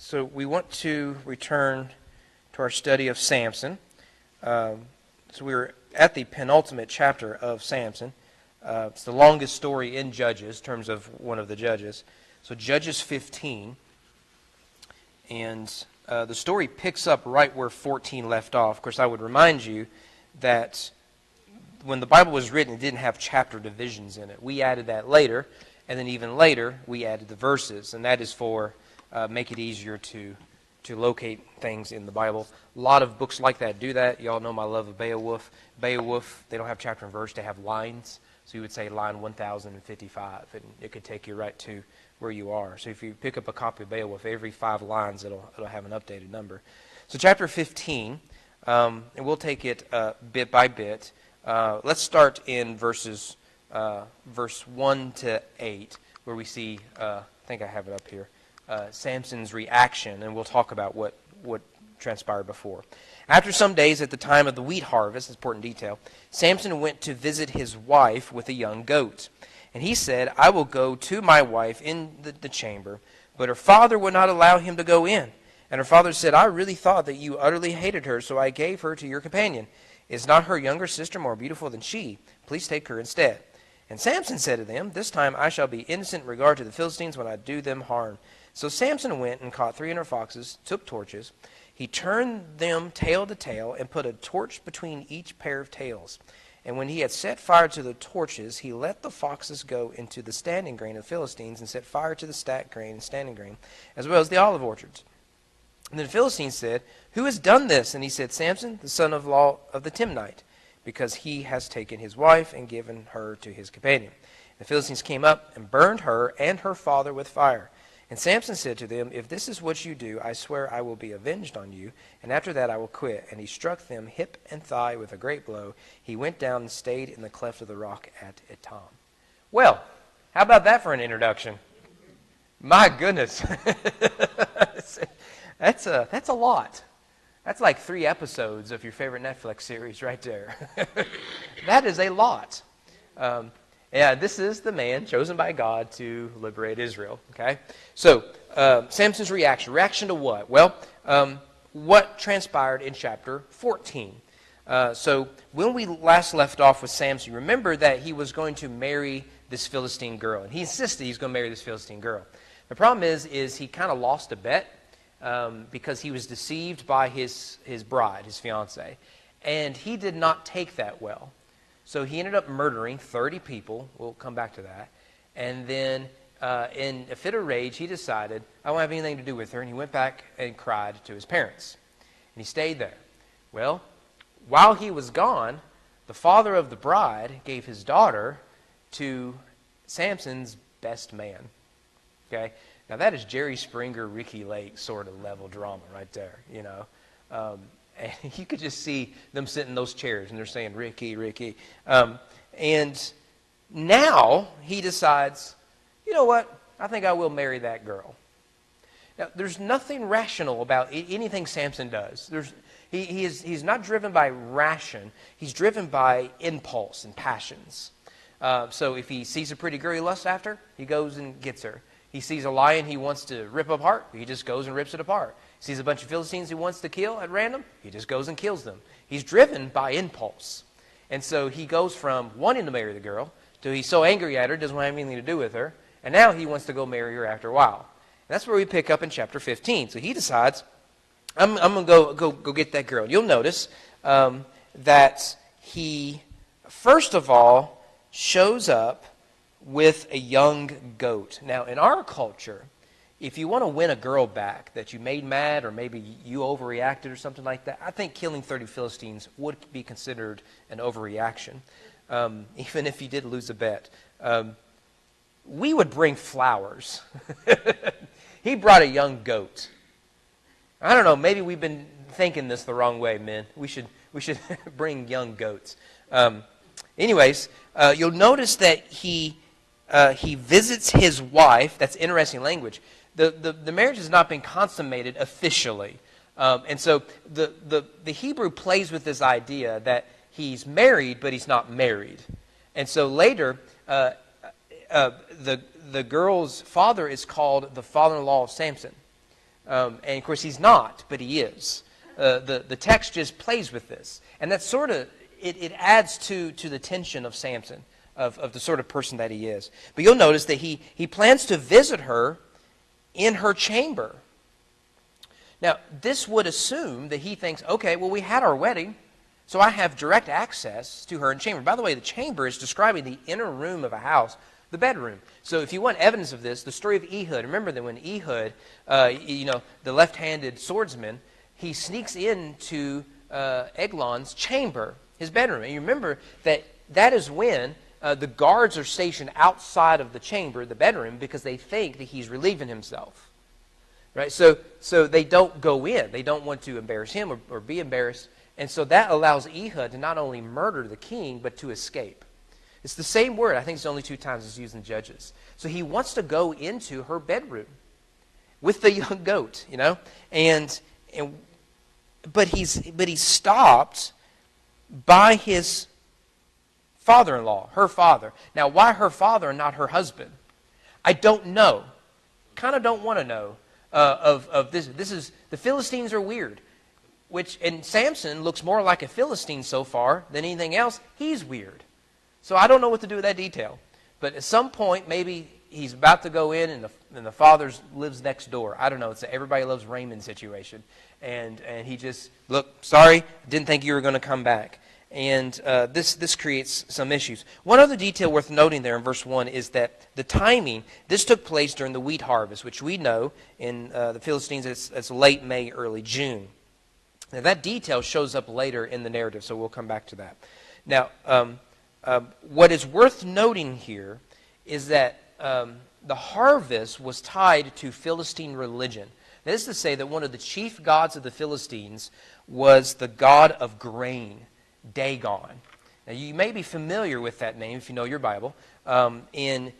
So we want to return to our study of Samson. So we're at the penultimate chapter of Samson. It's the longest story in Judges, in terms of one of the judges. So Judges 15. And the story picks up right where 14 left off. Of course, I would remind you that when the Bible was written, it didn't have chapter divisions in it. We added that later, and then even later, we added the verses. And that is for make it easier to locate things in the Bible. A lot of books like that do that. You all know my love of Beowulf. Beowulf, they don't have chapter and verse. They have lines. So you would say line 1055, and it could take you right to where you are. So if you pick up a copy of Beowulf, every 5 lines it'll have an updated number. So chapter 15, and we'll take it bit by bit. Let's start in verse 1 to 8, where we see, I think I have it up here, Samson's reaction, and we'll talk about what transpired before. After some days, at the time of the wheat harvest, important detail, Samson went to visit his wife with a young goat. And he said, I will go to my wife in the chamber. But her father would not allow him to go in. And her father said, I really thought that you utterly hated her, so I gave her to your companion. Is not her younger sister more beautiful than she? Please take her instead. And Samson said to them, This time I shall be innocent in regard to the Philistines when I do them harm. So Samson went and caught 300 foxes, took torches. He turned them tail to tail and put a torch between each pair of tails. And when he had set fire to the torches, he let the foxes go into the standing grain of the Philistines and set fire to the stacked grain and standing grain, as well as the olive orchards. And the Philistines said, Who has done this? And he said, Samson, the son-in-law of the Timnite, because he has taken his wife and given her to his companion. The Philistines came up and burned her and her father with fire. And Samson said to them, If this is what you do, I swear I will be avenged on you, and after that I will quit. And he struck them hip and thigh with a great blow. He went down and stayed in the cleft of the rock at Etam. Well, how about that for an introduction? My goodness. That's a lot. That's like 3 episodes of your favorite Netflix series right there. That is a lot. Yeah, this is the man chosen by God to liberate Israel. Okay, so Samson's reaction. Reaction to what? Well, what transpired in chapter 14. So when we last left off with Samson, remember that he was going to marry this Philistine girl, and he insisted he's going to marry this Philistine girl. The problem is he kind of lost a bet because he was deceived by his bride, his fiancée, and he did not take that well. So he ended up murdering 30 people. We'll come back to that. And then in a fit of rage, he decided, I won't have anything to do with her. And he went back and cried to his parents. And he stayed there. Well, while he was gone, the father of the bride gave his daughter to Samson's best man. Okay? Now that is Jerry Springer, Ricky Lake sort of level drama right there, you know. And you could just see them sitting in those chairs, and they're saying, Ricky, Ricky. And now he decides, you know what? I think I will marry that girl. Now, there's nothing rational about anything Samson does. He's not driven by ration. He's driven by impulse and passions. So if he sees a pretty girl he lusts after, he goes and gets her. He sees a lion he wants to rip apart, he just goes and rips it apart. Sees a bunch of Philistines he wants to kill at random, he just goes and kills them. He's driven by impulse. And so he goes from wanting to marry the girl to he's so angry at her, doesn't want to have anything to do with her, and now he wants to go marry her after a while. And that's where we pick up in chapter 15. So he decides, I'm going to go get that girl. You'll notice that he, first of all, shows up with a young goat. Now, in our culture, if you want to win a girl back that you made mad or maybe you overreacted or something like that, I think killing 30 Philistines would be considered an overreaction, even if you did lose a bet. We would bring flowers. He brought a young goat. I don't know, maybe we've been thinking this the wrong way, men. We should bring young goats. Anyways, you'll notice that he visits his wife. That's interesting language. The marriage has not been consummated officially. And so the Hebrew plays with this idea that he's married, but he's not married. And so later, the girl's father is called the father-in-law of Samson. And of course he's not, but he is. The text just plays with this. And that's sort of, it adds to the tension of Samson, of the sort of person that he is. But you'll notice that he plans to visit her in her chamber. Now, this would assume that he thinks, okay, well, we had our wedding, so I have direct access to her in chamber. By the way, the chamber is describing the inner room of a house, the bedroom. So if you want evidence of this, the story of Ehud, remember that when Ehud, the left-handed swordsman, he sneaks into Eglon's chamber, his bedroom. And you remember that is when the guards are stationed outside of the chamber, the bedroom, because they think that he's relieving himself. Right? So they don't go in. They don't want to embarrass him or be embarrassed. And so that allows Ehud to not only murder the king, but to escape. It's the same word. I think it's only 2 times it's used in Judges. So he wants to go into her bedroom with the young goat, but he's stopped by his father-in-law, her father. Now, why her father and not her husband? I don't know. Kind of don't want to know. Of this. This is, the Philistines are weird, and Samson looks more like a Philistine so far than anything else. He's weird. So I don't know what to do with that detail. But at some point, maybe he's about to go in and the father lives next door. I don't know. It's an everybody loves Raymond situation. And he just, look, sorry, didn't think you were going to come back. And this creates some issues. One other detail worth noting there in verse 1 is that the timing, this took place during the wheat harvest, which we know in the Philistines it's late May, early June. Now that detail shows up later in the narrative, so we'll come back to that. Now, what is worth noting here is that the harvest was tied to Philistine religion. That is to say that one of the chief gods of the Philistines was the god of grain, Dagon. Now, you may be familiar with that name if you know your Bible. In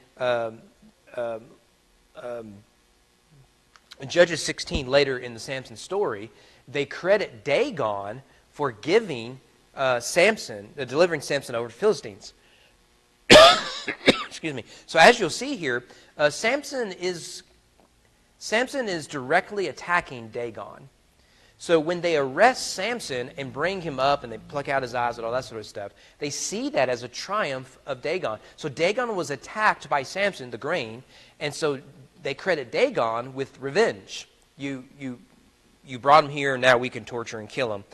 Judges 16, later in the Samson story, they credit Dagon for giving delivering Samson over to Philistines. Excuse me. So as you'll see here, Samson is directly attacking Dagon. So when they arrest Samson and bring him up and they pluck out his eyes and all that sort of stuff, they see that as a triumph of Dagon. So Dagon was attacked by Samson, the grain, and so they credit Dagon with revenge. You brought him here, now we can torture and kill him.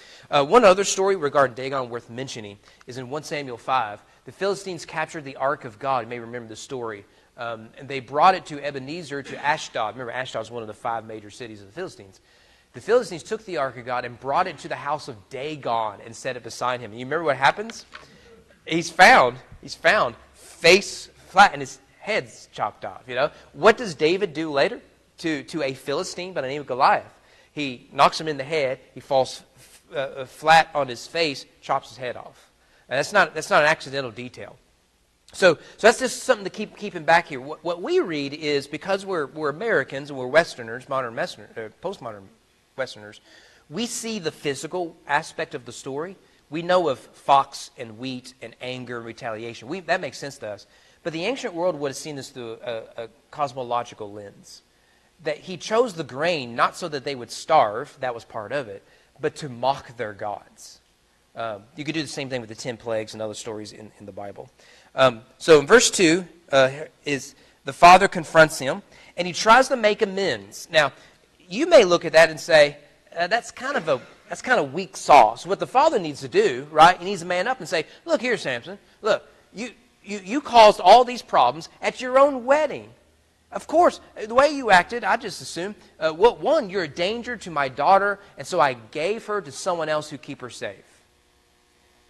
One other story regarding Dagon worth mentioning is in 1 Samuel 5. The Philistines captured the Ark of God. You may remember the story. And they brought it to Ebenezer, to Ashdod. Remember, Ashdod is one of the 5 major cities of the Philistines. The Philistines took the Ark of God and brought it to the house of Dagon and set it beside him. And you remember what happens? He's found face flat and his head's chopped off. What does David do later to a Philistine by the name of Goliath? He knocks him in the head. He falls flat on his face, chops his head off. And that's not an accidental detail. So that's just something to keep in back here. What we read is, because we're Americans and we're Westerners, postmodern Westerners, we see the physical aspect of the story. We know of fox and wheat and anger and retaliation. That makes sense to us. But the ancient world would have seen this through a cosmological lens. That he chose the grain not so that they would starve, that was part of it, but to mock their gods. You could do the same thing with the 10 plagues and other stories in the Bible. So in verse 2, is the father confronts him, and he tries to make amends. Now, you may look at that and say, that's kind of weak sauce. What the father needs to do, right, he needs to man up and say, look here, Samson, look, you caused all these problems at your own wedding. Of course, the way you acted, I just assumed, one, you're a danger to my daughter, and so I gave her to someone else who keep her safe.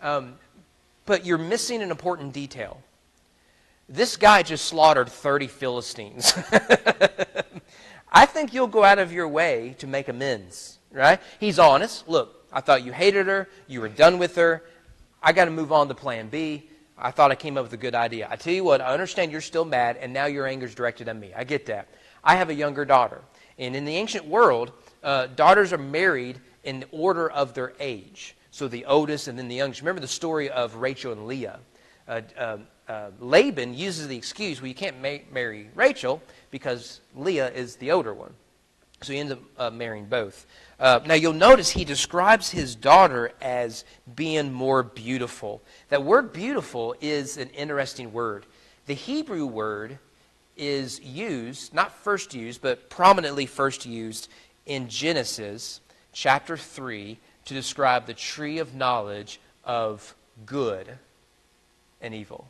But you're missing an important detail. This guy just slaughtered 30 Philistines. I think you'll go out of your way to make amends, right? He's honest. Look, I thought you hated her. You were done with her. I got to move on to plan B. I thought I came up with a good idea. I tell you what, I understand you're still mad, and now your anger's directed at me. I get that. I have a younger daughter. And in the ancient world, daughters are married in the order of their age. So the oldest and then the youngest. Remember the story of Rachel and Leah. Laban uses the excuse, well, you can't marry Rachel because Leah is the older one. So he ends up marrying both. Now you'll notice he describes his daughter as being more beautiful. That word beautiful is an interesting word. The Hebrew word is used, not first used, but prominently first used in Genesis chapter 3 to describe the tree of knowledge of good and evil.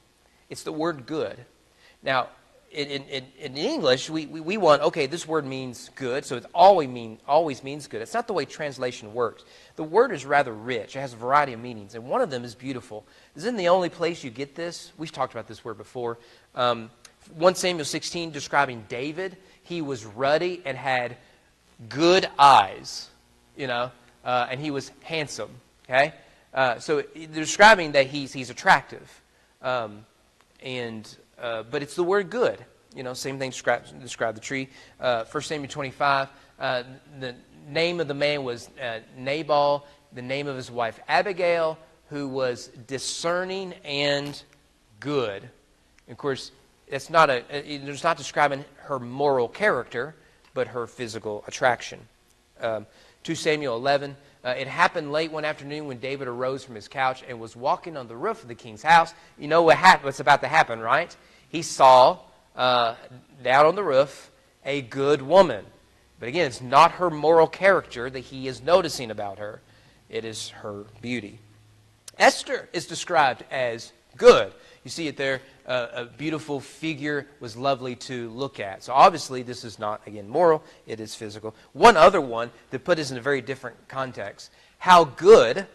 It's the word good. Now, in English, we want, okay, this word means good, so it always means good. It's not the way translation works. The word is rather rich. It has a variety of meanings, and one of them is beautiful. Isn't the only place you get this? We've talked about this word before. 1 Samuel 16 describing David, he was ruddy and had good eyes, and he was handsome, okay? So they're describing that he's attractive, but it's the word good. Same thing describe the tree. 1 Samuel 25, the name of the man was Nabal, the name of his wife Abigail, who was discerning and good. And of course, it's not describing her moral character, but her physical attraction. 2 Samuel 11, it happened late one afternoon when David arose from his couch and was walking on the roof of the king's house. You know what's about to happen, right? He saw down on the roof a good woman. But again, it's not her moral character that he is noticing about her. It is her beauty. Esther is described as good. You see it there. A beautiful figure, was lovely to look at. So obviously this is not, again, moral. It is physical. One other one to put this in a very different context. How good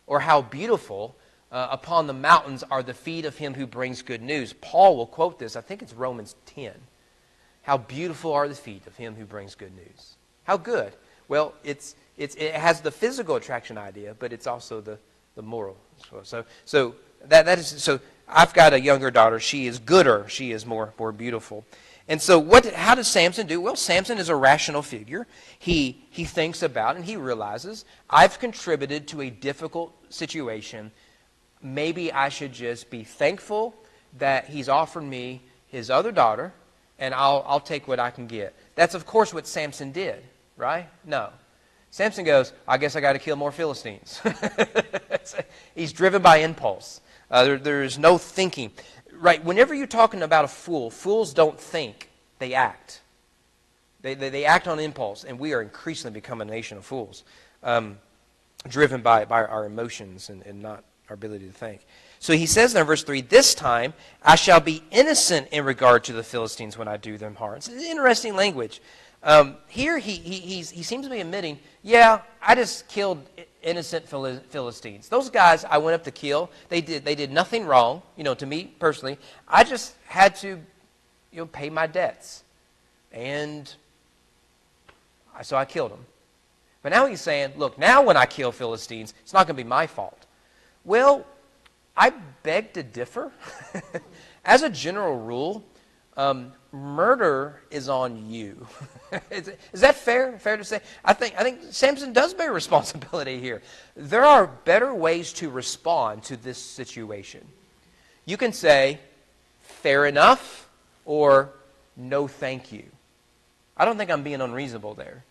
or how beautiful upon the mountains are the feet of him who brings good news. Paul will quote this. I think it's Romans 10. How beautiful are the feet of him who brings good news. How good. Well, it has the physical attraction idea, but it's also the moral. So I've got a younger daughter. She is gooder. She is more beautiful. And so how does Samson do? Well, Samson is a rational figure. He thinks about and he realizes, I've contributed to a difficult situation. Maybe I should just be thankful that he's offered me his other daughter, and I'll take what I can get. That's, of course, what Samson did, right? No. Samson goes, I guess I got to kill more Philistines. He's driven by impulse. There's no thinking. Right, whenever you're talking about a fool, fools don't think, they act. They act on impulse, and we are increasingly becoming a nation of fools, driven by our emotions and not our ability to think. So he says there in verse 3, this time I shall be innocent in regard to the Philistines when I do them harm. It's interesting language. Here he seems to be admitting, yeah, I just killed innocent Philistines. Those guys I went up to kill, they did nothing wrong, to me personally. I just had to, pay my debts. And so I killed them. But now he's saying, look, now when I kill Philistines, it's not going to be my fault. Well, I beg to differ. As a general rule, murder is on you. Is that fair? Fair to say? I think Samson does bear responsibility here. There are better ways to respond to this situation. You can say, fair enough, or no thank you. I don't think I'm being unreasonable there.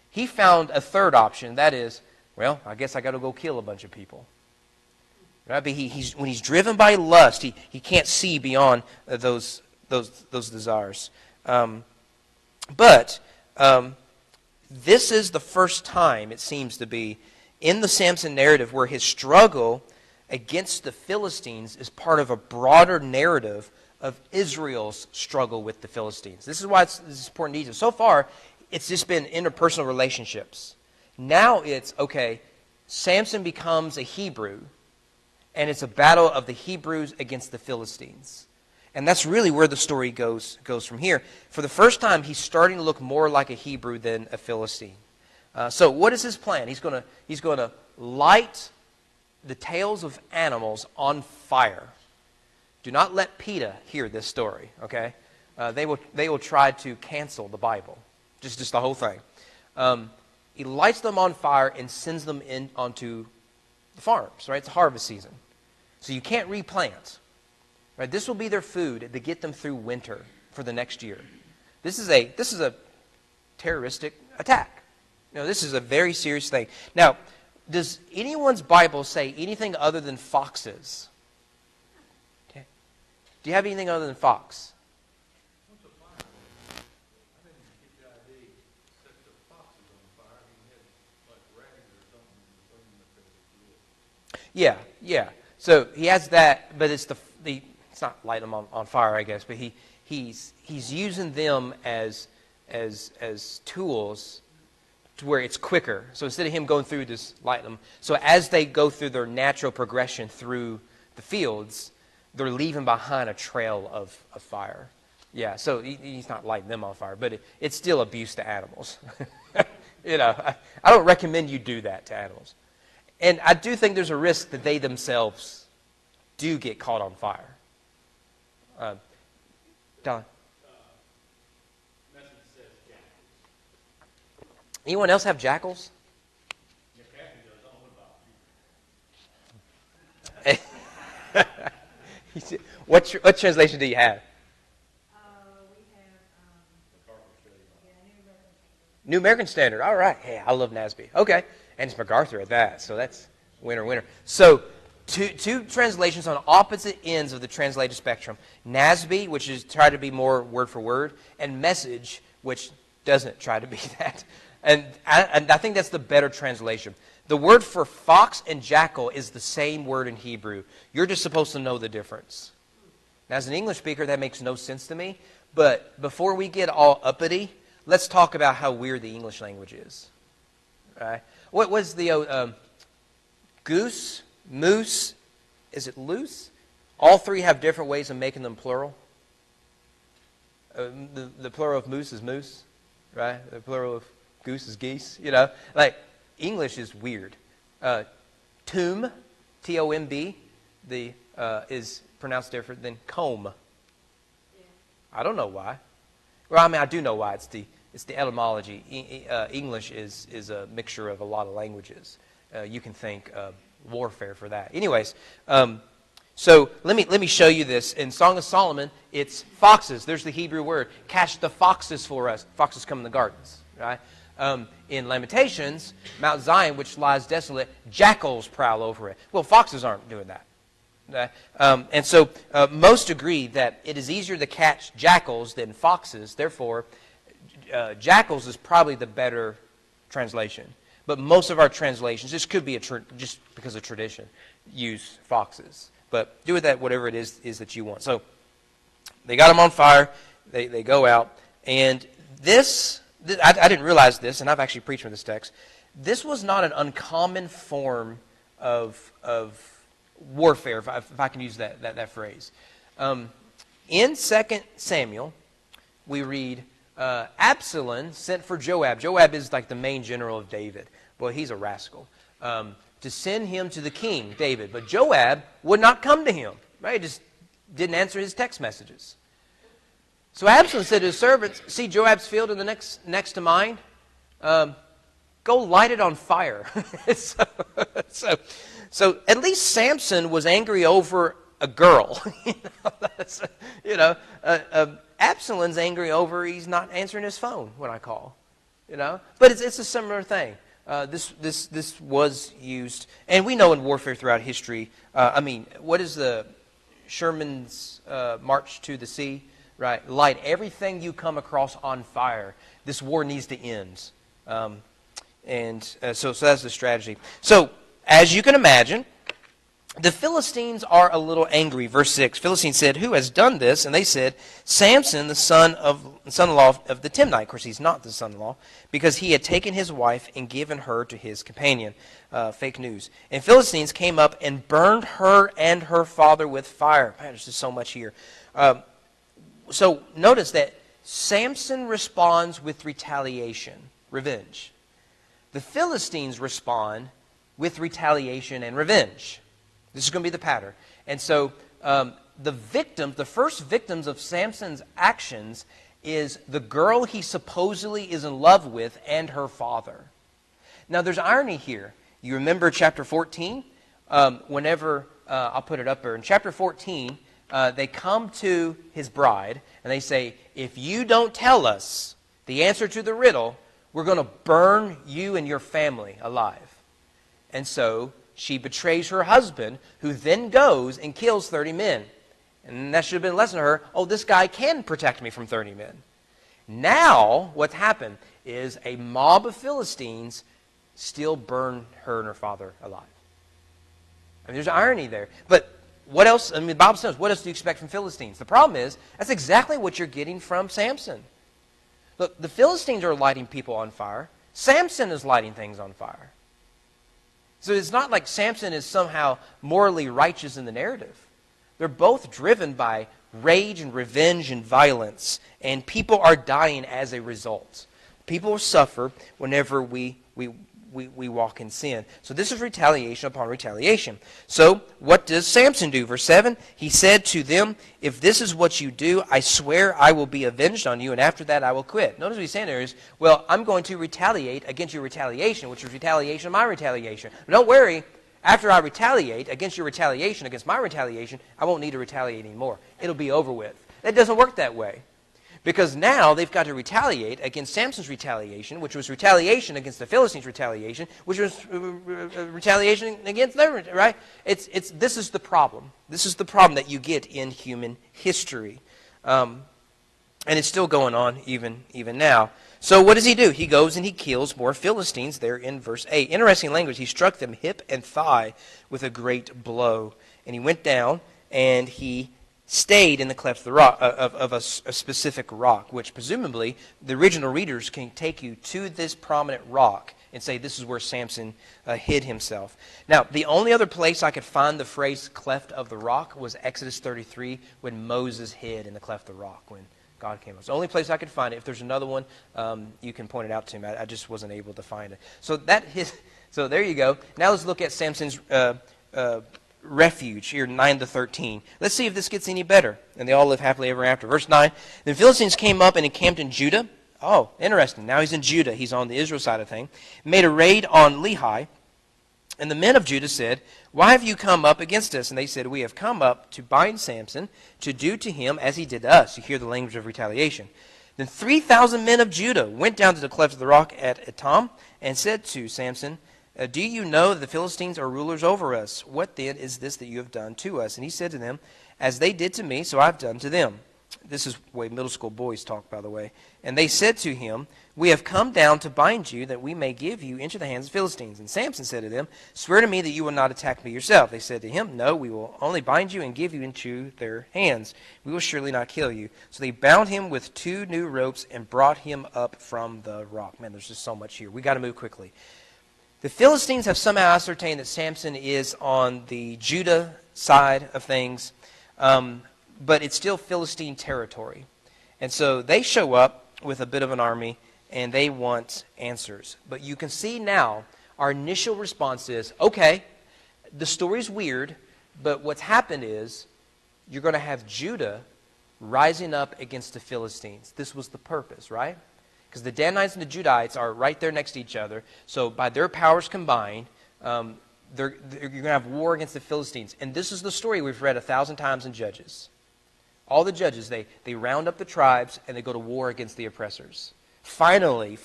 He found a third option. That is, well, I guess I got to go kill a bunch of people. Right? But when he's driven by lust, he can't see beyond those desires. But this is the first time, it seems to be, in the Samson narrative where his struggle against the Philistines is part of a broader narrative of Israel's struggle with the Philistines. This is why this is important to Egypt. So far, it's just been interpersonal relationships. Now it's, okay, Samson becomes a Hebrew, and it's a battle of the Hebrews against the Philistines. And that's really where the story goes from here. For the first time, he's starting to look more like a Hebrew than a Philistine. So what is his plan? He's going to light the tails of animals on fire. Do not let PETA hear this story, okay? They will try to cancel the Bible, just the whole thing. He lights them on fire and sends them in onto the farms, right? It's harvest season. So you can't replant. Right? This will be their food to get them through winter for the next year. This is a terroristic attack. This is a very serious thing. Now, does anyone's Bible say anything other than foxes? Okay. Do you have anything other than fox? Yeah. So he has that, but it's it's not light them on fire, I guess, but he's using them as tools to where it's quicker. So instead of him going through this light them, so as they go through their natural progression through the fields, they're leaving behind a trail of fire. Yeah, so he's not lighting them on fire, but it's still abuse to animals. I don't recommend you do that to animals. And I do think there's a risk that they themselves do get caught on fire. Don? Anyone else have jackals? What translation do you have? New American Standard. All right. Hey, I love NASB. Okay. And it's MacArthur at that. So that's winner. So two translations on opposite ends of the translated spectrum. NASB, which is try to be more word for word, and Message, which doesn't try to be that. And I think that's the better translation. The word for fox and jackal is the same word in Hebrew. You're just supposed to know the difference. Now, as an English speaker, that makes no sense to me. But before we get all uppity, let's talk about how weird the English language is. Right? What was the goose, moose, is it loose? All three have different ways of making them plural. The plural of moose is moose, right? The plural of goose is geese, Like, English is weird. Tomb, T-O-M-B, is pronounced different than comb. Yeah. I don't know why. Well, I mean, I do know why. It's the etymology. English is a mixture of a lot of languages. You can thank warfare for that. Anyways, so let me show you this. In Song of Solomon, it's foxes. There's the Hebrew word. Catch the foxes for us. Foxes come in the gardens, right? In Lamentations, Mount Zion, which lies desolate, jackals prowl over it. Well, foxes aren't doing that. And so most agree that it is easier to catch jackals than foxes. Therefore, jackals is probably the better translation. But most of our translations, this could be just because of tradition, use foxes. But do with that whatever it is that you want. So they got them on fire. They go out. And I didn't realize this, and I've actually preached from this text. This was not an uncommon form of warfare, if I can use that phrase. In 2 Samuel, we read, Absalom sent for Joab. Joab is like the main general of David. Boy, he's a rascal. To send him to the king, David. But Joab would not come to him. Right? He just didn't answer his text messages. So Absalom said to his servants, see Joab's field in the next to mine? Go light it on fire. So at least Samson was angry over a girl. Absalom's angry over he's not answering his phone when I call. But it's a similar thing. This was used, and we know in warfare throughout history. What is the Sherman's march to the sea? Right, light everything you come across on fire. This war needs to end, so that's the strategy. So as you can imagine, the Philistines are a little angry. Verse 6, Philistines said, "Who has done this?" And they said, "Samson, the son-in-law of the Timnite." Of course, he's not the son-in-law, because he had taken his wife and given her to his companion. Fake news. And Philistines came up and burned her and her father with fire. Man, there's just so much here. So notice that Samson responds with retaliation, revenge. The Philistines respond with retaliation and revenge. This is going to be the pattern. And so the first victims of Samson's actions is the girl he supposedly is in love with and her father. Now there's irony here. You remember chapter 14? I'll put it up there. In chapter 14, they come to his bride and they say, if you don't tell us the answer to the riddle, We're going to burn you and your family alive. And so she betrays her husband, who then goes and kills 30 men. And that should have been a lesson to her. Oh, this guy can protect me from 30 men. Now, what's happened is a mob of Philistines still burn her and her father alive. I mean, there's irony there. But what else? I mean, the Bible says, what else do you expect from Philistines? The problem is, that's exactly what you're getting from Samson. Look, the Philistines are lighting people on fire. Samson is lighting things on fire. So it's not like Samson is somehow morally righteous in the narrative. They're both driven by rage and revenge and violence, and people are dying as a result. People suffer whenever we walk in sin. So this is retaliation upon retaliation. So what does Samson do? Verse 7, he said to them, if this is what you do, I swear I will be avenged on you, and after that I will quit. Notice what he's saying there is, well, I'm going to retaliate against your retaliation, which is retaliation of my retaliation. But don't worry, after I retaliate against your retaliation, against my retaliation, I won't need to retaliate anymore. It'll be over with. That doesn't work that way. Because now they've got to retaliate against Samson's retaliation, which was retaliation against the Philistines' retaliation, which was retaliation against their, right? This is the problem. This is the problem that you get in human history. And it's still going on even now. So what does he do? He goes and he kills more Philistines there in verse 8. Interesting language. He struck them hip and thigh with a great blow. And he went down and he stayed in the cleft of the rock, of a specific rock, which presumably the original readers can take you to this prominent rock and say this is where Samson hid himself. Now, the only other place I could find the phrase cleft of the rock was Exodus 33, when Moses hid in the cleft of the rock when God came. It's the only place I could find it. If there's another one, you can point it out to me. I just wasn't able to find it. So there you go. Now let's look at Samson's refuge here, 9 to 13. Let's see if this gets any better. And they all live happily ever after. Verse 9, the Philistines came up and encamped in Judah. Oh, interesting. Now he's in Judah. He's on the Israel side of things. Made a raid on Lehi. And the men of Judah said, why have you come up against us? And they said, we have come up to bind Samson, to do to him as he did to us. You hear the language of retaliation. Then 3,000 men of Judah went down to the cleft of the rock at Etam and said to Samson, do you know that the Philistines are rulers over us? What then is this that you have done to us? And he said to them, as they did to me, so I have done to them. This is the way middle school boys talk, by the way. And they said to him, we have come down to bind you, that we may give you into the hands of the Philistines. And Samson said to them, swear to me that you will not attack me yourself. They said to him, no, we will only bind you and give you into their hands. We will surely not kill you. So they bound him with 2 new ropes and brought him up from the rock. Man, there's just so much here. We got to move quickly. The Philistines have somehow ascertained that Samson is on the Judah side of things, but it's still Philistine territory. And so they show up with a bit of an army, and they want answers. But you can see now, our initial response is, okay, the story's weird, but what's happened is you're going to have Judah rising up against the Philistines. This was the purpose, right? Because the Danites and the Judites are right there next to each other. So by their powers combined, you're going to have war against the Philistines. And this is the story we've read 1,000 times in Judges. All the judges, they round up the tribes and they go to war against the oppressors. Finally,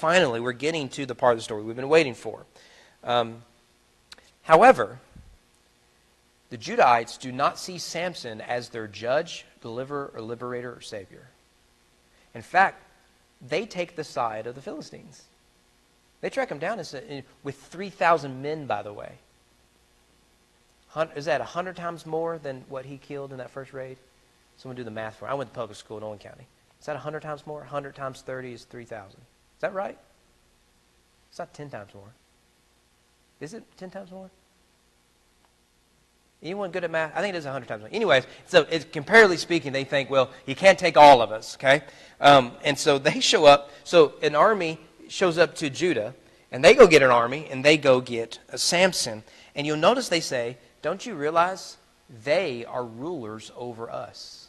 we're getting to the part of the story we've been waiting for. However, the Judites do not see Samson as their judge, deliverer, or liberator, or savior. In fact, they take the side of the Philistines. They track him down with 3,000 men, by the way. Is that 100 times more than what he killed in that first raid? Someone do the math for me. I went to public school in Owen County. Is that 100 times more? 100 times 30 is 3,000. Is that right? It's not 10 times more. Is it 10 times more? Anyone good at math? I think it is 100 times more. Anyways, so comparatively speaking, they think, well, he can't take all of us, okay? And so they show up. So an army shows up to Judah, and they go get an army, and they go get Samson. And you'll notice they say, don't you realize they are rulers over us?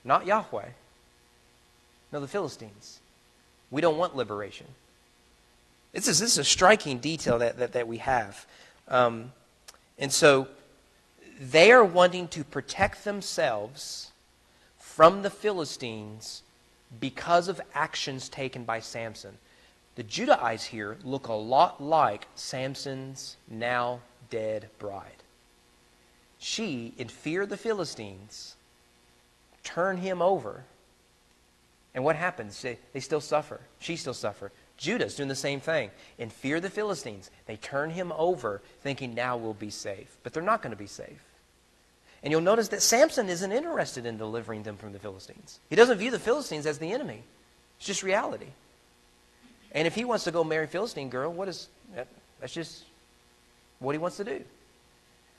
Not Yahweh. No, the Philistines. We don't want liberation. This is a striking detail that we have. And so they are wanting to protect themselves from the Philistines because of actions taken by Samson. The Judahites here look a lot like Samson's now dead bride. She, in fear of the Philistines, turned him over. And what happens? They still suffer. She still suffers. Judah's doing the same thing. In fear of the Philistines, they turn him over, thinking now we'll be safe. But they're not going to be safe. And you'll notice that Samson isn't interested in delivering them from the Philistines. He doesn't view the Philistines as the enemy. It's just reality. And if he wants to go marry a Philistine girl, that's just what he wants to do.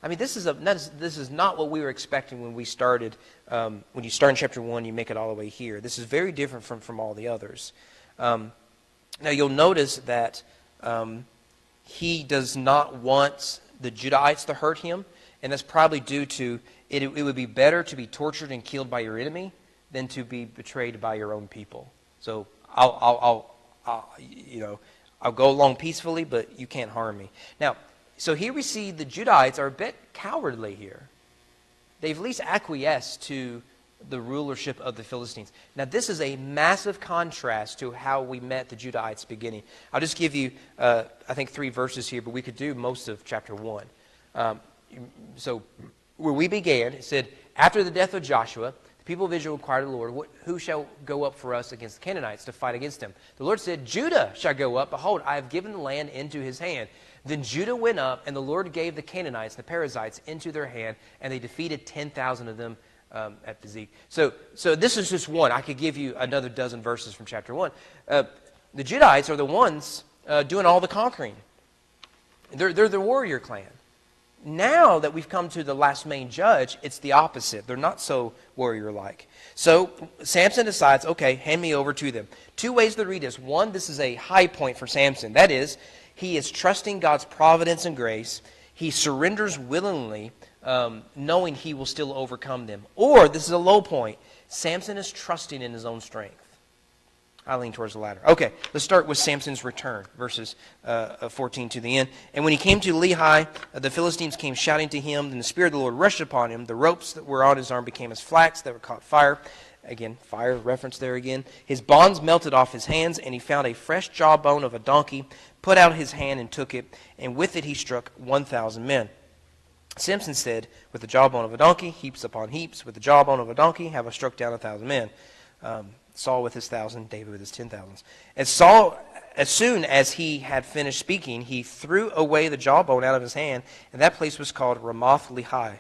I mean, this is not what we were expecting when we started. When you start in chapter 1, you make it all the way here. This is very different from all the others. Now, you'll notice that he does not want the Judahites to hurt him, and that's probably due to it would be better to be tortured and killed by your enemy than to be betrayed by your own people. So I'll go along peacefully, but you can't harm me. Now, so here we see the Judahites are a bit cowardly here. They've at least acquiesced to the rulership of the Philistines. Now, this is a massive contrast to how we met the Judahites beginning. I'll just give you, I think, 3 verses here, but we could do most of chapter 1. So where we began, it said, after the death of Joshua, the people of Israel inquired of the Lord, who shall go up for us against the Canaanites to fight against them? The Lord said, Judah shall go up. Behold, I have given the land into his hand. Then Judah went up, and the Lord gave the Canaanites, the Perizzites, into their hand, and they defeated 10,000 of them at Bezek. So this is just one. I could give you another dozen verses from chapter 1. The Judahites are the ones doing all the conquering. They're the warrior clan. Now that we've come to the last main judge, it's the opposite. They're not so warrior-like. So Samson decides, okay, hand me over to them. 2 ways to read this. One, this is a high point for Samson. That is, he is trusting God's providence and grace. He surrenders willingly, knowing he will still overcome them. Or, this is a low point, Samson is trusting in his own strength. I lean towards the latter. Okay, let's start with Samson's return, verses 14 to the end. And when he came to Lehi, the Philistines came shouting to him. Then the Spirit of the Lord rushed upon him. The ropes that were on his arm became as flax that were caught fire. Again, fire reference there again. His bonds melted off his hands, and he found a fresh jawbone of a donkey, put out his hand and took it, and with it he struck 1,000 men. Samson said, with the jawbone of a donkey, heaps upon heaps. With the jawbone of a donkey have I struck down 1,000 men. Saul with his 1,000, David with his 10,000s. And Saul, as soon as he had finished speaking, he threw away the jawbone out of his hand, and that place was called Ramoth Lehi.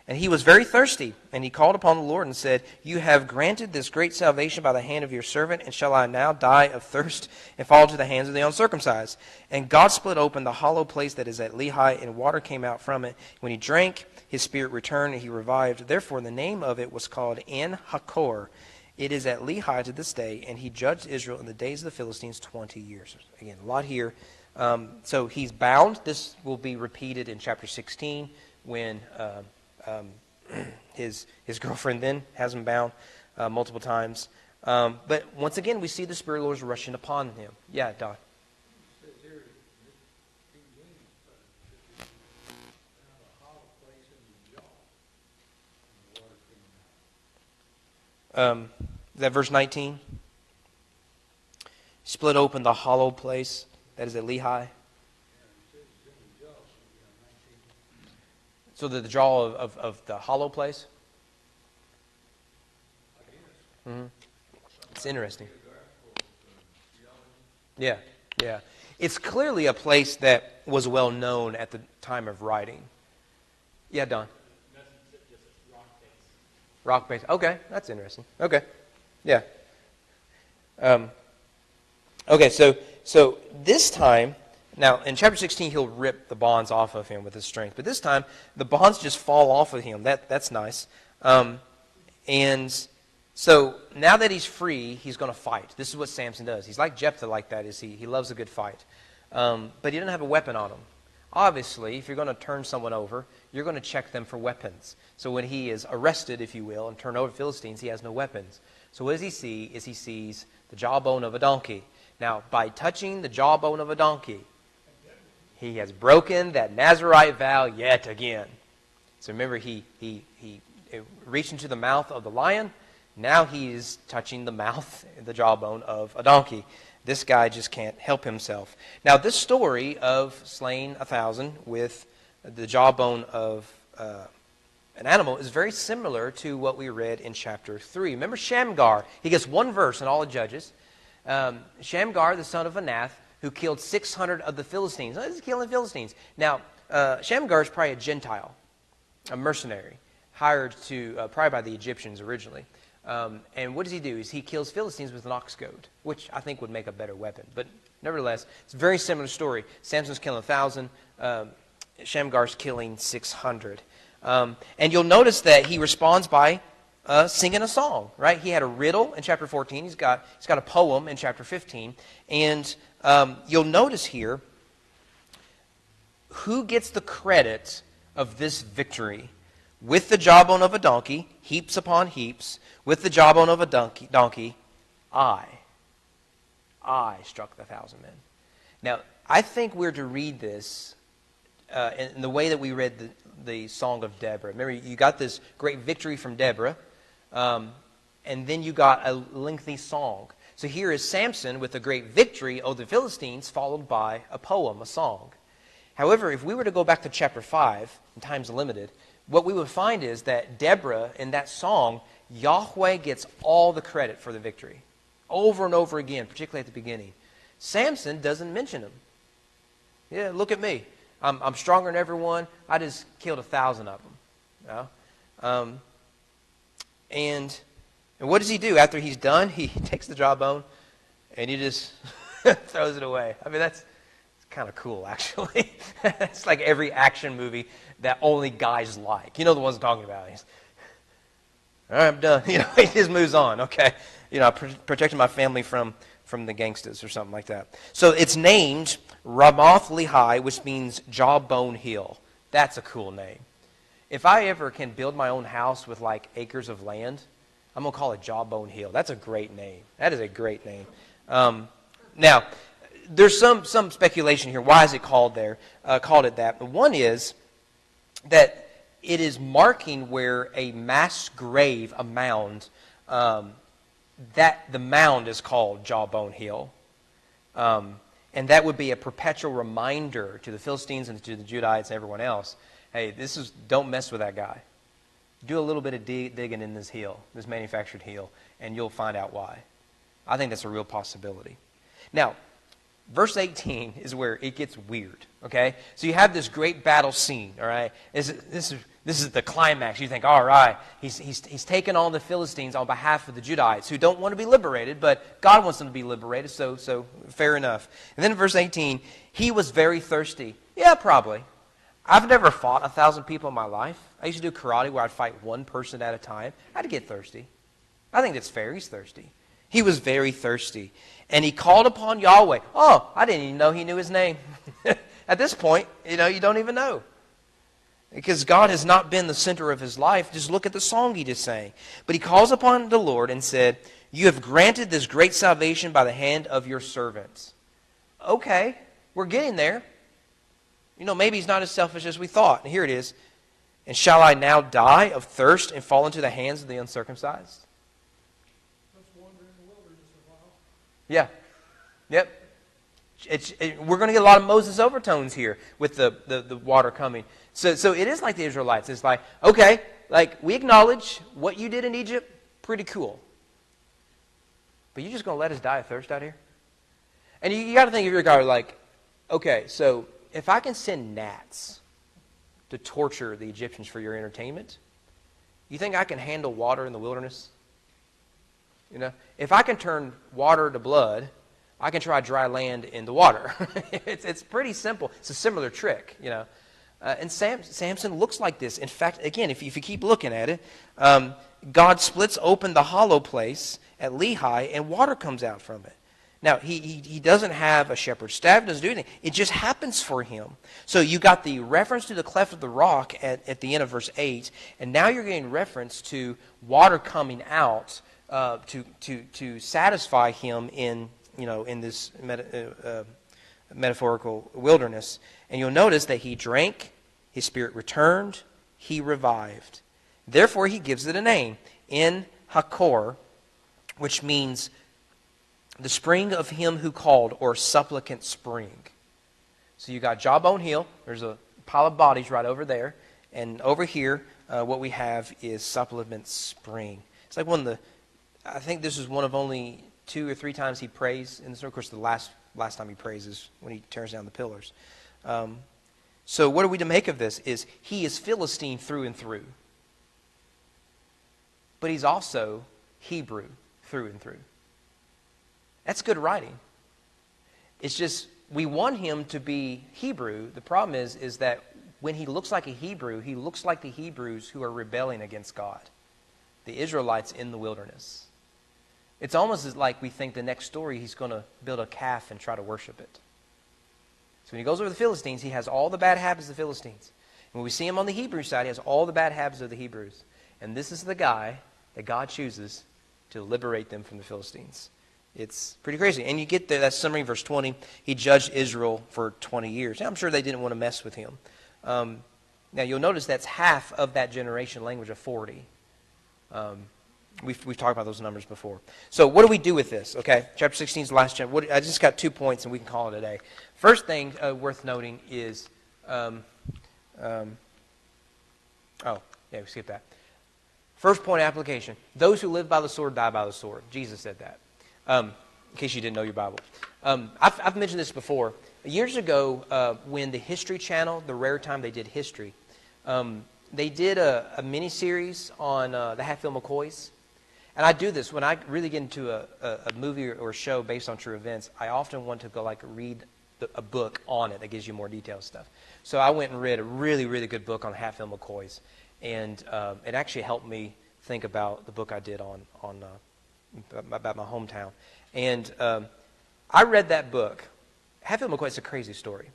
And he was very thirsty, and he called upon the Lord and said, You have granted this great salvation by the hand of your servant, and shall I now die of thirst and fall into the hands of the uncircumcised? And God split open the hollow place that is at Lehi, and water came out from it. When he drank, his spirit returned, and he revived. Therefore the name of it was called En Hakor. It is at Lehi to this day, and he judged Israel in the days of the Philistines 20 years. Again, a lot here. So he's bound. This will be repeated in chapter 16 when his girlfriend then has him bound multiple times. But once again, we see the Spirit of the Lord is rushing upon him. Yeah, Don. Is that verse 19? Split open the hollow place that is at Lehi. So the jaw of the hollow place? Mm-hmm. It's interesting. Yeah. It's clearly a place that was well known at the time of writing. Yeah, Don. Rock base. Okay, that's interesting. Okay. Yeah. Okay, so this time, now in chapter 16 he'll rip the bonds off of him with his strength, but this time the bonds just fall off of him. That's nice. And so now that he's free, he's going to fight. This is what Samson does. He's like Jephthah like that. He loves a good fight. But he doesn't have a weapon on him. Obviously, if you're going to turn someone over, you're going to check them for weapons. So when he is arrested, if you will, and turned over to Philistines, he has no weapons. So what does he see? He sees the jawbone of a donkey. Now, by touching the jawbone of a donkey, he has broken that Nazirite vow yet again. So remember, he reached into the mouth of the lion. Now he is touching the mouth, the jawbone of a donkey. This guy just can't help himself. Now, this story of slaying 1,000 with the jawbone of an animal is very similar to what we read in chapter 3. Remember Shamgar? He gets one verse in all the Judges. Shamgar, the son of Anath, who killed 600 of the Philistines. Oh, he's killing Philistines. Now, Shamgar is probably a Gentile, a mercenary, hired to probably by the Egyptians originally. And what does he do? Is he kills Philistines with an ox goad, which I think would make a better weapon. But nevertheless, it's a very similar story. Samson's killing 1,000. Shamgar's killing 600. And you'll notice that he responds by singing a song, right? He had a riddle in chapter 14. He's got a poem in chapter 15. And you'll notice here who gets the credit of this victory. With the jawbone of a donkey, heaps upon heaps, with the jawbone of a donkey, I struck the 1,000 men. Now, I think we're to read this in the way that we read the Song of Deborah. Remember, you got this great victory from Deborah, and then you got a lengthy song. So here is Samson with a great victory over the Philistines, followed by a poem, a song. However, if we were to go back to chapter 5, and time's limited, what we would find is that Deborah, in that song, Yahweh gets all the credit for the victory. Over and over again, particularly at the beginning. Samson doesn't mention him. Yeah, look at me. I'm stronger than everyone. I just killed 1,000 of them. You know? And what does he do? After he's done, he takes the jawbone and he just throws it away. I mean, that's kind of cool, actually. It's like every action movie that only guys like. You know the ones I'm talking about. He's, all right, I'm done. You know, he just moves on. Okay, you know, I protected my family from the gangsters or something like that. So it's named Ramoth Lehi, which means jawbone hill. That's a cool name. If I ever can build my own house with like acres of land, I'm gonna call it Jawbone Hill. That's a great name. That is a great name. Now, there's some speculation here. Why is it called it that? One is that it is marking where a mass grave, a mound, that the mound is called Jawbone Hill. And that would be a perpetual reminder to the Philistines and to the Judites and everyone else, hey, don't mess with that guy. Do a little bit of digging in this hill, this manufactured hill, and you'll find out why. I think that's a real possibility. Now, verse 18 is where it gets weird, okay? So you have this great battle scene, all right? This is the climax. You think, all right, he's taken on the Philistines on behalf of the Judites who don't want to be liberated, but God wants them to be liberated, so fair enough. And then in verse 18, he was very thirsty. Yeah, probably. I've never fought 1,000 people in my life. I used to do karate where I'd fight one person at a time. I had to get thirsty. I think that's fair. He's thirsty. He was very thirsty. And he called upon Yahweh. Oh, I didn't even know he knew his name. At this point, you don't even know. Because God has not been the center of his life. Just look at the song he just sang. But he calls upon the Lord and said, you have granted this great salvation by the hand of your servants. Okay, we're getting there. Maybe he's not as selfish as we thought. And here it is. And shall I now die of thirst and fall into the hands of the uncircumcised? Let's wander in the wilderness a while. Yeah. Yep. We're going to get a lot of Moses overtones here with the water coming. So it is like the Israelites. It's like, okay, like we acknowledge what you did in Egypt, pretty cool. But you're just going to let us die of thirst out here? And you got to think of your God like, okay, so if I can send gnats to torture the Egyptians for your entertainment, you think I can handle water in the wilderness? If I can turn water to blood, I can try dry land into water. It's pretty simple. It's a similar trick, And Samson looks like this. In fact, again, if you keep looking at it, God splits open the hollow place at Lehi, and water comes out from it. Now, he doesn't have a shepherd's staff, doesn't do anything. It just happens for him. So you got the reference to the cleft of the rock at the end of verse 8, and now you're getting reference to water coming out to satisfy him in this metaphorical wilderness. And you'll notice that he drank, his spirit returned, he revived. Therefore, he gives it a name, En Hakor, which means The spring of him who called, or supplicant spring. So you got Jawbone Hill. There's a pile of bodies right over there. And over here, what we have is Supplement Spring. It's like I think this is one of only 2 or 3 times he prays. And of course, the last time he prays is when he tears down the pillars. So what are we to make of this? Is he is Philistine through and through. But he's also Hebrew through and through. That's good writing. It's just, we want him to be Hebrew. The problem is that when he looks like a Hebrew, he looks like the Hebrews who are rebelling against God. The Israelites in the wilderness. It's almost like we think the next story he's going to build a calf and try to worship it. So when he goes over the Philistines, he has all the bad habits of the Philistines. And when we see him on the Hebrew side, he has all the bad habits of the Hebrews. And this is the guy that God chooses to liberate them from the Philistines. It's pretty crazy. And you get there, that summary, verse 20. He judged Israel for 20 years. Now, I'm sure they didn't want to mess with him. Now, you'll notice that's half of that generation language of 40. We've talked about those numbers before. So what do we do with this? Okay, chapter 16 is the last chapter. I just got 2 points, and we can call it a day. First thing worth noting is, we skipped that. First point application. Those who live by the sword die by the sword. Jesus said that. In case you didn't know your Bible. I've mentioned this before. Years ago, when the History Channel, the rare time they did history, they did a mini-series on the Hatfield McCoys. And I do this when I really get into a movie or a show based on true events. I often want to go read a book on it that gives you more detailed stuff. So I went and read a really, really good book on the Hatfield McCoys. And it actually helped me think about the book I did about my hometown. And I read that book. Hatfield McCoy, it's a crazy story.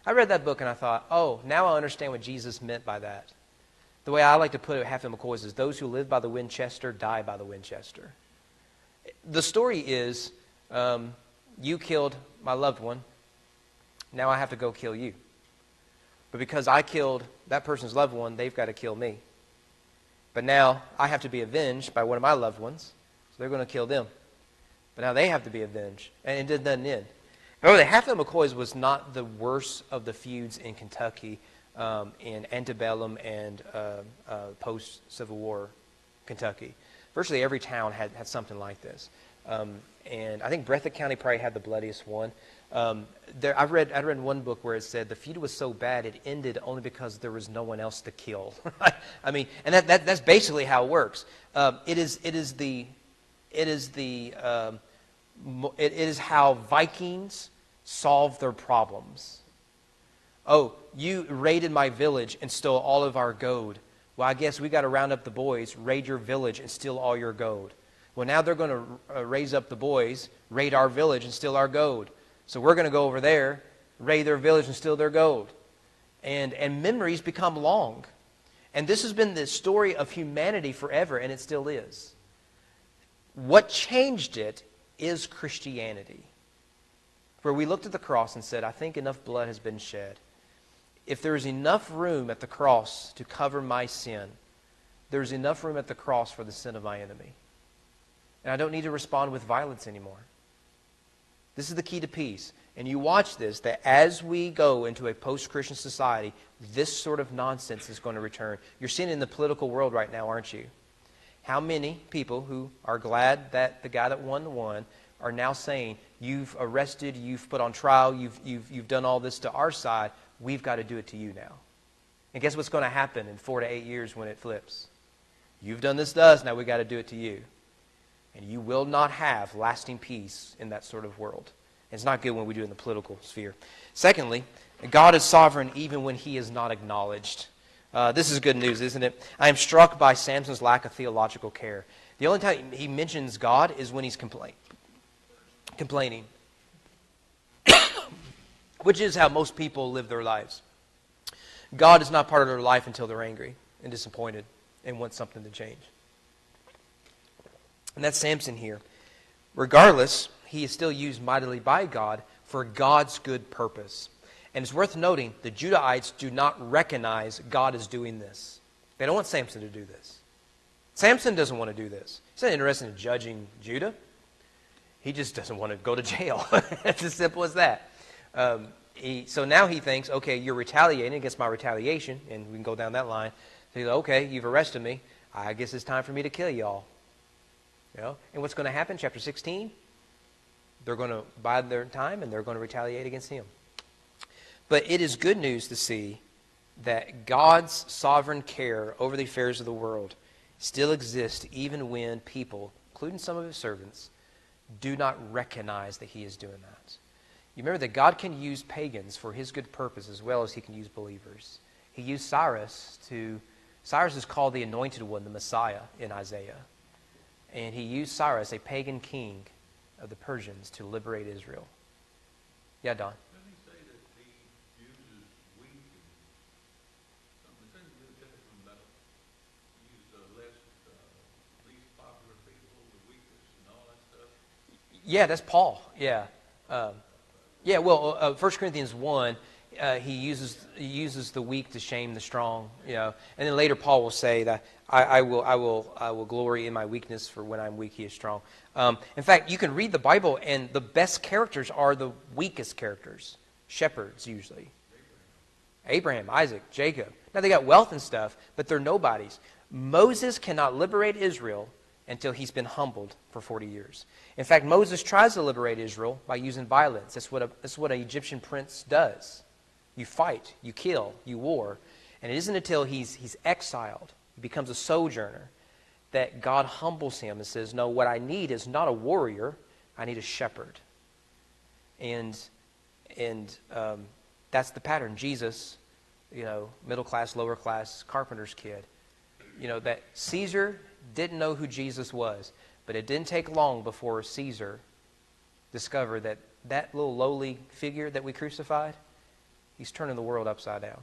I read that book and I thought, oh, now I understand what Jesus meant by that. The way I like to put it, Hatfield McCoy, is those who live by the Winchester die by the Winchester. The story is, you killed my loved one. Now I have to go kill you. But because I killed that person's loved one, they've got to kill me. But now I have to be avenged by one of my loved ones. So they're going to kill them. But now they have to be avenged. And it doesn't end. However, the Hatfield McCoys was not the worst of the feuds in Kentucky in antebellum and post-Civil War Kentucky. Virtually every town had something like this. And I think Breathitt County probably had the bloodiest one. I read one book where it said the feud was so bad it ended only because there was no one else to kill. I mean, and that's basically how it works. It is how Vikings solve their problems. Oh, you raided my village and stole all of our gold. Well, I guess we got to round up the boys, raid your village, and steal all your gold. Well, now they're going to raise up the boys, raid our village, and steal our gold. So we're going to go over there, raid their village, and steal their gold. And memories become long. And this has been the story of humanity forever, and it still is. What changed it is Christianity, where we looked at the cross and said, I think enough blood has been shed. If there is enough room at the cross to cover my sin, there is enough room at the cross for the sin of my enemy. And I don't need to respond with violence anymore. This is the key to peace. And you watch this, that as we go into a post-Christian society, this sort of nonsense is going to return. You're seeing it in the political world right now, aren't you? How many people who are glad that the guy that won the one are now saying, you've arrested, you've put on trial, you've done all this to our side, we've got to do it to you now. And guess what's going to happen in 4 to 8 years when it flips? You've done this to us, now we've got to do it to you. And you will not have lasting peace in that sort of world. It's not good when we do it in the political sphere. Secondly, God is sovereign even when he is not acknowledged. This is good news, isn't it? I am struck by Samson's lack of theological care. The only time he mentions God is when he's complaining. Which is how most people live their lives. God is not part of their life until they're angry and disappointed and want something to change. And that's Samson here. Regardless, he is still used mightily by God for God's good purpose. And it's worth noting, the Judahites do not recognize God is doing this. They don't want Samson to do this. Samson doesn't want to do this. He's not interested in judging Judah. He just doesn't want to go to jail. It's as simple as that. So now he thinks, okay, you're retaliating against my retaliation, and we can go down that line. So he's like, okay, you've arrested me. I guess it's time for me to kill y'all. You know? And what's going to happen? Chapter 16, they're going to bide their time, and they're going to retaliate against him. But it is good news to see that God's sovereign care over the affairs of the world still exists even when people, including some of his servants, do not recognize that he is doing that. You remember that God can use pagans for his good purpose as well as he can use believers. He used Cyrus is called the anointed one, the Messiah in Isaiah. And he used Cyrus, a pagan king of the Persians, to liberate Israel. Yeah, Don? Doesn't he say that he uses weak and something? It's in the New Testament about use the least popular people, the weakest and all that stuff. Yeah, that's Paul. Yeah. 1 Corinthians 1, he uses the weak to shame the strong, you know. And then later Paul will say that I will glory in my weakness, for when I'm weak he is strong. In fact, you can read the Bible and the best characters are the weakest characters. Shepherds usually. Abraham, Isaac, Jacob. Now they got wealth and stuff, but they're nobodies. Moses cannot liberate Israel until he's been humbled for 40 years. In fact, Moses tries to liberate Israel by using violence. That's what an Egyptian prince does. You fight, you kill, you war. And it isn't until he's exiled, he becomes a sojourner, that God humbles him and says, no, what I need is not a warrior, I need a shepherd. And that's the pattern. Jesus, you know, middle class, lower class, carpenter's kid. You know, that Caesar didn't know who Jesus was, but it didn't take long before Caesar discovered that little lowly figure that we crucified, he's turning the world upside down.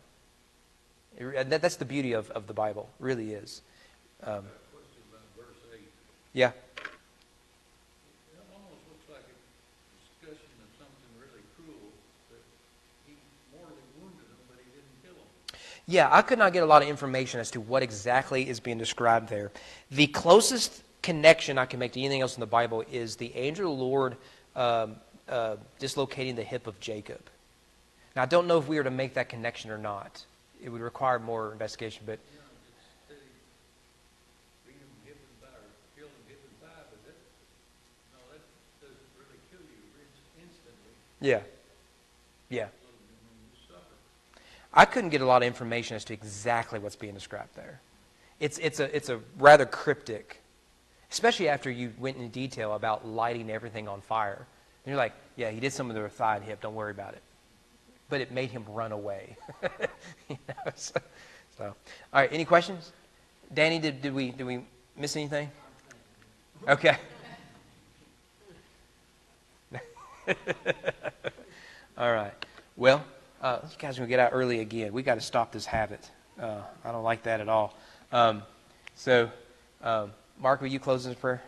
That's the beauty of the Bible, really is. I've got a question about verse 8. Yeah. It almost looks like a discussion of something really cruel, that he mortally wounded him, but he didn't kill him. Yeah, I could not get a lot of information as to what exactly is being described there. The closest connection I can make to anything else in the Bible is the angel of the Lord dislocating the hip of Jacob. Now, I don't know if we were to make that connection or not. It would require more investigation, but... You know, it's steady being hip and thigh, or killed him hip and thigh, but that doesn't really kill you instantly. Yeah. You suffer. I couldn't get a lot of information as to exactly what's being described there. It's a rather cryptic, especially after you went into detail about lighting everything on fire. And you're like, yeah, he did some of the thigh and hip, don't worry about it. But it made him run away. You know, so, all right, any questions? Danny, did we miss anything? Okay. All right. Well, you guys are going to get out early again. We got to stop this habit. I don't like that at all. Mark, will you close in prayer?